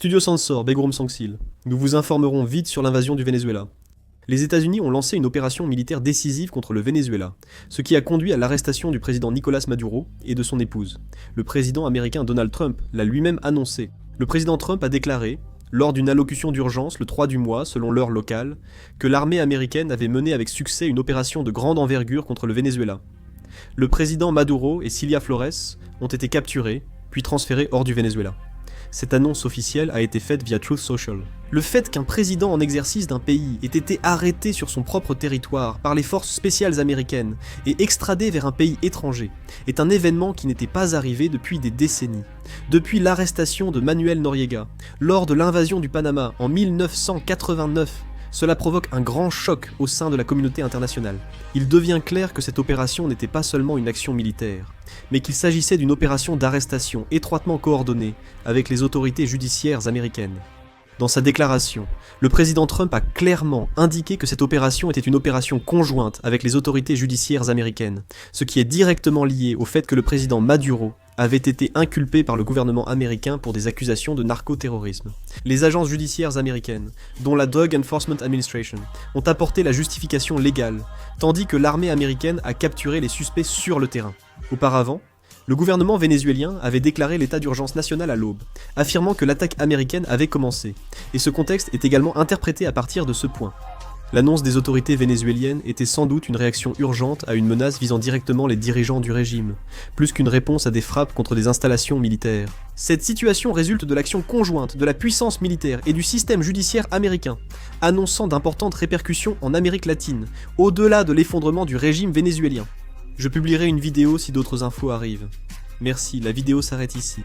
Studio Censor, Begrum Sangsil. Nous vous informerons vite sur l'invasion du Venezuela. Les États-Unis ont lancé une opération militaire décisive contre le Venezuela, ce qui a conduit à l'arrestation du président Nicolás Maduro et de son épouse. Le président américain Donald Trump l'a lui-même annoncé. Le président Trump a déclaré, lors d'une allocution d'urgence le 3 du mois, selon l'heure locale, que l'armée américaine avait mené avec succès une opération de grande envergure contre le Venezuela. Le président Maduro et Cilia Flores ont été capturés, puis transférés hors du Venezuela. Cette annonce officielle a été faite via Truth Social. Le fait qu'un président en exercice d'un pays ait été arrêté sur son propre territoire par les forces spéciales américaines et extradé vers un pays étranger est un événement qui n'était pas arrivé depuis des décennies. Depuis l'arrestation de Manuel Noriega, lors de l'invasion du Panama en 1989, cela provoque un grand choc au sein de la communauté internationale. Il devient clair que cette opération n'était pas seulement une action militaire, mais qu'il s'agissait d'une opération d'arrestation étroitement coordonnée avec les autorités judiciaires américaines. Dans sa déclaration, le président Trump a clairement indiqué que cette opération était une opération conjointe avec les autorités judiciaires américaines, ce qui est directement lié au fait que le président Maduro avait été inculpé par le gouvernement américain pour des accusations de narcoterrorisme. Les agences judiciaires américaines, dont la Drug Enforcement Administration, ont apporté la justification légale, tandis que l'armée américaine a capturé les suspects sur le terrain. Auparavant, le gouvernement vénézuélien avait déclaré l'état d'urgence national à l'aube, affirmant que l'attaque américaine avait commencé, et ce contexte est également interprété à partir de ce point. L'annonce des autorités vénézuéliennes était sans doute une réaction urgente à une menace visant directement les dirigeants du régime, plus qu'une réponse à des frappes contre des installations militaires. Cette situation résulte de l'action conjointe de la puissance militaire et du système judiciaire américain, annonçant d'importantes répercussions en Amérique latine, au-delà de l'effondrement du régime vénézuélien. Je publierai une vidéo si d'autres infos arrivent. Merci, la vidéo s'arrête ici.